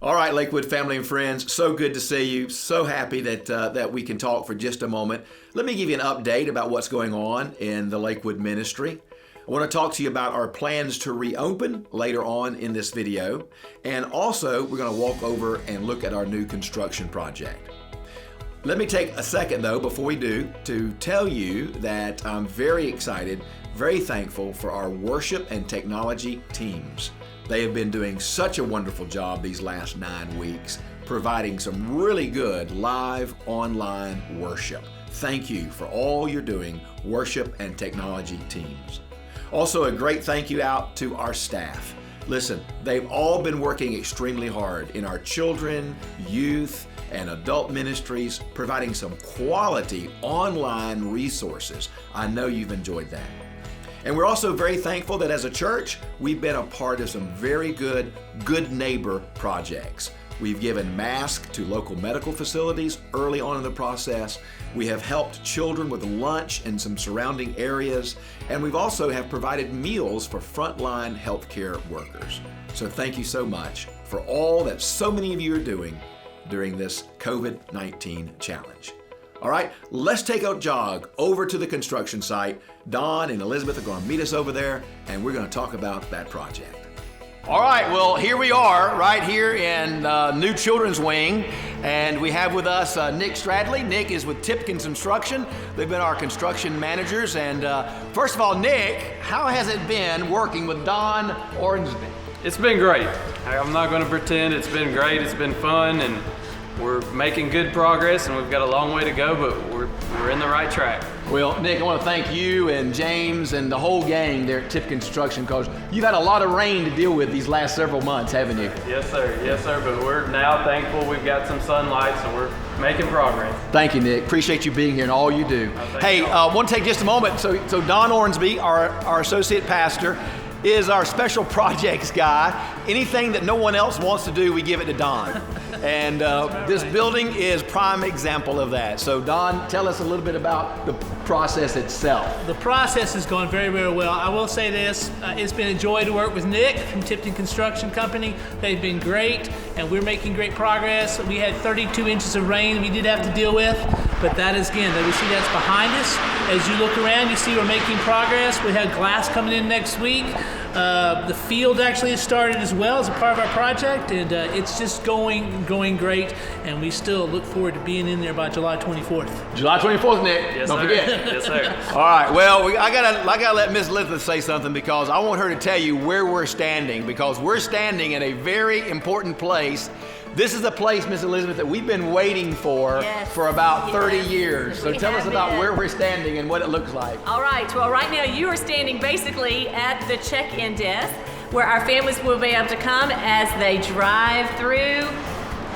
All right, Lakewood family and friends, so good to see you. So happy that we can talk for just a moment. Let me give you an update about what's going on in the Lakewood ministry. I want to talk to you about our plans to reopen later on in this video. And also, we're going to walk over and look at our new construction project. Let me take a second, though, before we do, to tell you that I'm very excited, very thankful for our worship and technology teams. They have been doing such a wonderful job these last 9 weeks, providing some really good live online worship. Thank you for all you're doing, worship and technology teams. Also, a great thank you out to our staff. Listen, they've all been working extremely hard in our children, youth, and adult ministries, providing some quality online resources. I know you've enjoyed that. And we're also very thankful that as a church, we've been a part of some very good neighbor projects. We've given masks to local medical facilities early on in the process. We have helped children with lunch in some surrounding areas. And we've also have provided meals for frontline healthcare workers. So thank you so much for all that so many of you are doing during this COVID-19 challenge. All right, let's take a jog over to the construction site. Don and Elizabeth are going to meet us over there, and we're going to talk about that project. All right, well, here we are, right here in New Children's Wing, and we have with us Nick Stradley. Nick is with Tipkin Construction. They've been our construction managers, and first of all, Nick, how has it been working with Don Ornsby? It's been great. I'm not going to pretend it's been great. It's been fun, and we're making good progress, and we've got a long way to go, but we're in the right track. Well, Nick, I want to thank you and James and the whole gang there at Tipkin Construction, because you've had a lot of rain to deal with these last several months, haven't you? Yes, sir. Yes, sir. But we're now thankful we've got some sunlight, so we're making progress. Thank you, Nick. Appreciate you being here and all you do. Hey, I want to take just a moment. So Don Ornsby, our associate pastor, is our special projects guy. Anything that no one else wants to do, we give it to Don. And this building is prime example of that. So Don, tell us a little bit about the process itself. The process is going very, very well. I will say this, it's been a joy to work with Nick from Tipton Construction Company. They've been great, and we're making great progress. We had 32 inches of rain we did have to deal with, but that is, again, we see that's behind us. As you look around, you see we're making progress. We have glass coming in next week. The field actually has started as well as a part of our project, and it's just going great, and we still look forward to being in there by July 24th. July 24th, Nick. Yes, Don't sir. forget. Yes, sir. All right. Well, I gotta let Miss Elizabeth say something, because I want her to tell you where we're standing, because we're standing in a very important place. This is a place, Miss Elizabeth, that we've been waiting for about 30 years. So tell us about where we're standing and what it looks like. All right. Well, right now you are standing basically at the check-in desk, where our families will be able to come as they drive through,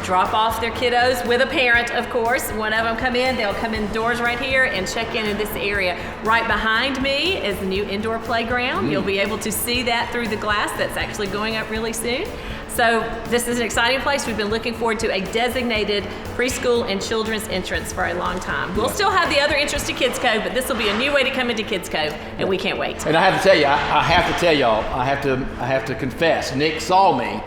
drop off their kiddos with a parent, of course. One of them come in, they'll come in doors right here and check in this area. Right behind me is the new indoor playground. You'll be able to see that through the glass. That's actually going up really soon. So this is an exciting place. We've been looking forward to a designated preschool and children's entrance for a long time. We'll still have the other entrance to Kids Cove, but this will be a new way to come into Kids Cove, and we can't wait. And I have to tell you, I have to confess, Nick saw me.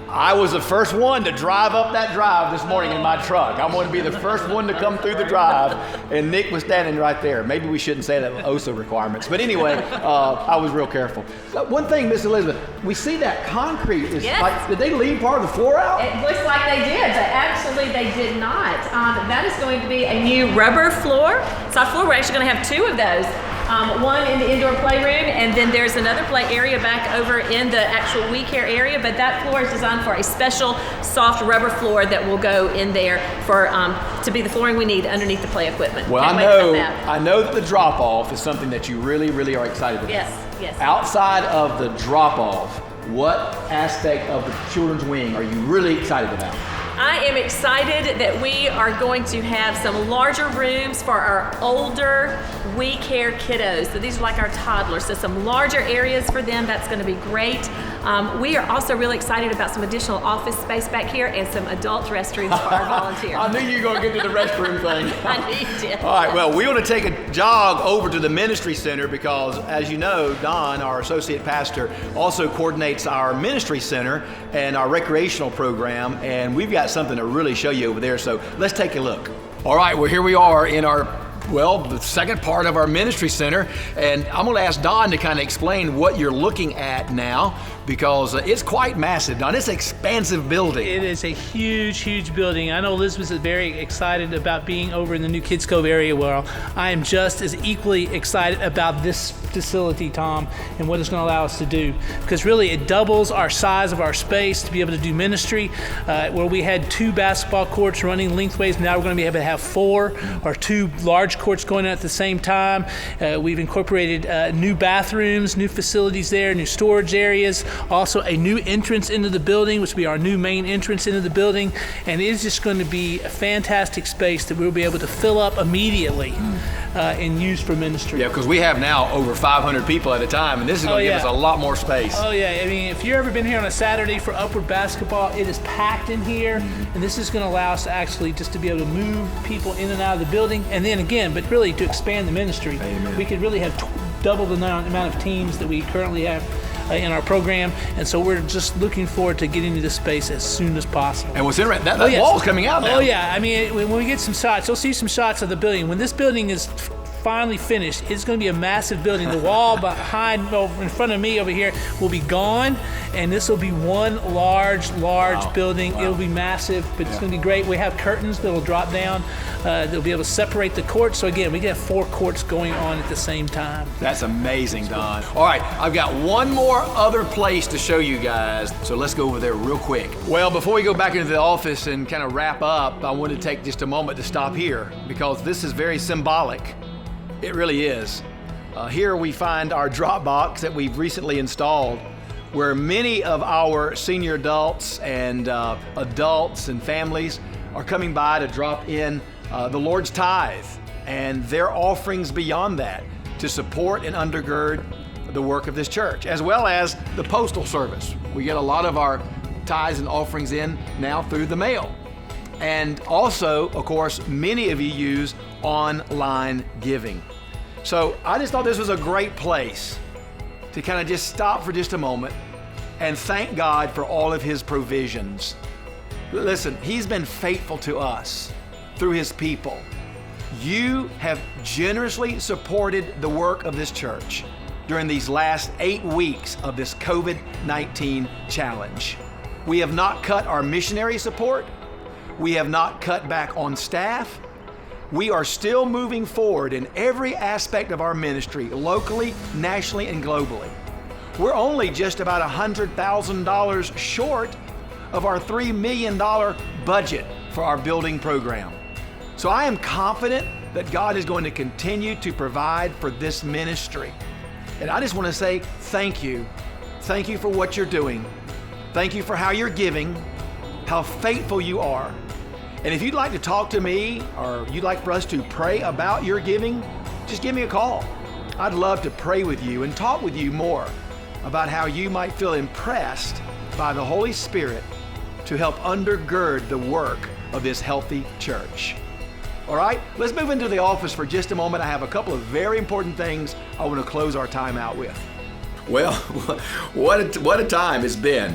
I was the first one to drive up that drive this morning in my truck. I'm going to be the first one to come through the drive, and Nick was standing right there. Maybe we shouldn't say that with OSA requirements, but anyway, I was real careful. One thing, Miss Elizabeth, we see that concrete is like, did they leave part of the floor out? It looks like they did, but actually they did not. That is going to be a new rubber floor. Soft floor. We're actually going to have 2 of those. One in the indoor playroom, and then there's another play area back over in the actual We Care area, but that floor is designed for a special soft rubber floor that will go in there for to be the flooring we need underneath the play equipment. Well, I know that the drop-off is something that you really, really are excited about. Yes. Outside of the drop-off, what aspect of the children's wing are you really excited about? I am excited that we are going to have some larger rooms for our older We Care kiddos. So these are like our toddlers, so some larger areas for them. That's going to be great. We are also really excited about some additional office space back here and some adult restrooms for our volunteers. I knew you were going to get to the restroom thing. I knew you did. All right, well, we want to take a jog over to the ministry center because, as you know, Don, our associate pastor, also coordinates our ministry center and our recreational program, and we've got something to really show you over there, so let's take a look. All right, well, here we are in the second part of our ministry center, and I'm going to ask Don to kind of explain what you're looking at now, because it's quite massive, Don. It's an expansive building. It is a huge, huge building. I know Elizabeth is very excited about being over in the new Kids Cove area. Well, I am just as equally excited about this facility, Tom, and what it's going to allow us to do, because really it doubles our size of our space to be able to do ministry. Where we had 2 basketball courts running lengthways, now we're going to be able to have 4 or 2 large courts going on at the same time. We've incorporated new bathrooms, new facilities there, new storage areas, also a new entrance into the building, which will be our new main entrance into the building, and it is just going to be a fantastic space that we'll be able to fill up immediately and use for ministry. Yeah, because we have now over 500 people at a time, and this is going to give us a lot more space. Oh yeah, I mean, if you've ever been here on a Saturday for Upward basketball, it is packed in here, and this is going to allow us to actually just to be able to move people in and out of the building, and then again, but really to expand the ministry. Amen. We could really have double the amount of teams that we currently have in our program, and so we're just looking forward to getting into this space as soon as possible. And what's interesting, that wall's coming out now. Oh yeah, I mean, when we get some shots, you'll see some shots of the building. When this building is finally finished, it's going to be a massive building. The wall behind, in front of me over here, will be gone, and this will be one large building. Wow. It'll be massive, but it's going to be great. We have curtains that will drop down. They'll be able to separate the courts. So again, we can have 4 courts going on at the same time. That's amazing, Don. All right, I've got one more other place to show you guys, so let's go over there real quick. Well, before we go back into the office and kind of wrap up, I want to take just a moment to stop here, because this is very symbolic. It really is. Here we find our drop box that we've recently installed, where many of our senior adults and adults and families are coming by to drop in the Lord's tithe and their offerings beyond that to support and undergird the work of this church, as well as the postal service. We get a lot of our tithes and offerings in now through the mail. And also, of course, many of you use online giving. So I just thought this was a great place to kind of just stop for just a moment and thank God for all of His provisions. Listen, He's been faithful to us through His people. You have generously supported the work of this church during these last 8 weeks of this COVID-19 challenge. We have not cut our missionary support. We have not cut back on staff. We are still moving forward in every aspect of our ministry, locally, nationally, and globally. We're only just about $100,000 short of our $3 million budget for our building program. So I am confident that God is going to continue to provide for this ministry. And I just want to say thank you. Thank you for what you're doing. Thank you for how you're giving, how faithful you are. And if you'd like to talk to me, or you'd like for us to pray about your giving, just give me a call. I'd love to pray with you and talk with you more about how you might feel impressed by the Holy Spirit to help undergird the work of this healthy church. All right, let's move into the office for just a moment. I have a couple of very important things I want to close our time out with. Well, what a time it's been.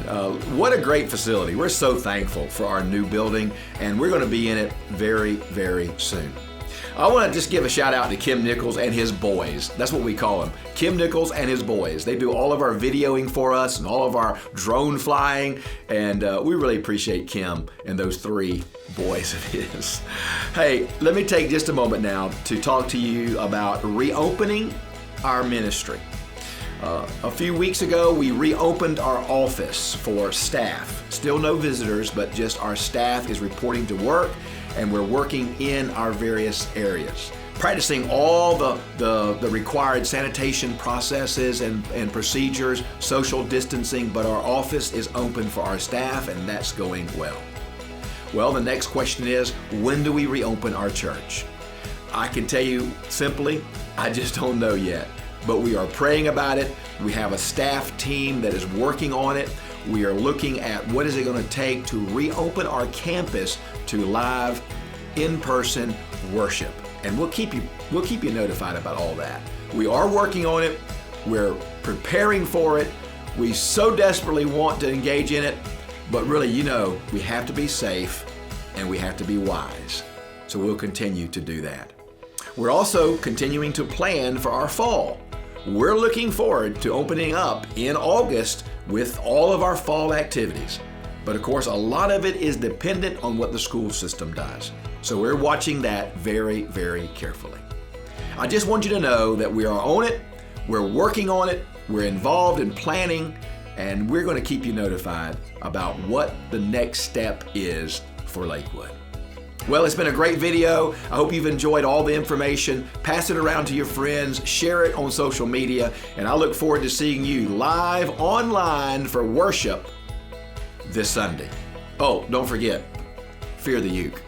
What a great facility. We're so thankful for our new building, and we're going to be in it very, very soon. I want to just give a shout out to Kim Nichols and his boys. That's what we call them, Kim Nichols and his boys. They do all of our videoing for us and all of our drone flying, and we really appreciate Kim and those 3 boys of his. Hey, let me take just a moment now to talk to you about reopening our ministry. A few weeks ago, we reopened our office for staff. Still no visitors, but just our staff is reporting to work, and we're working in our various areas, practicing all the required sanitation processes and procedures, social distancing, but our office is open for our staff, and that's going well. Well, the next question is, when do we reopen our church? I can tell you simply, I just don't know yet. But we are praying about it. We have a staff team that is working on it. We are looking at what is it going to take to reopen our campus to live, in-person worship. And we'll keep you notified about all that. We are working on it. We're preparing for it. We so desperately want to engage in it. But really, we have to be safe and we have to be wise. So we'll continue to do that. We're also continuing to plan for our fall. We're looking forward to opening up in August with all of our fall activities. But of course, a lot of it is dependent on what the school system does. So we're watching that very, very carefully. I just want you to know that we are on it, we're working on it, we're involved in planning, and we're going to keep you notified about what the next step is for Lakewood. Well, it's been a great video. I hope you've enjoyed all the information. Pass it around to your friends, share it on social media, and I look forward to seeing you live online for worship this Sunday. Oh, don't forget, fear the uke.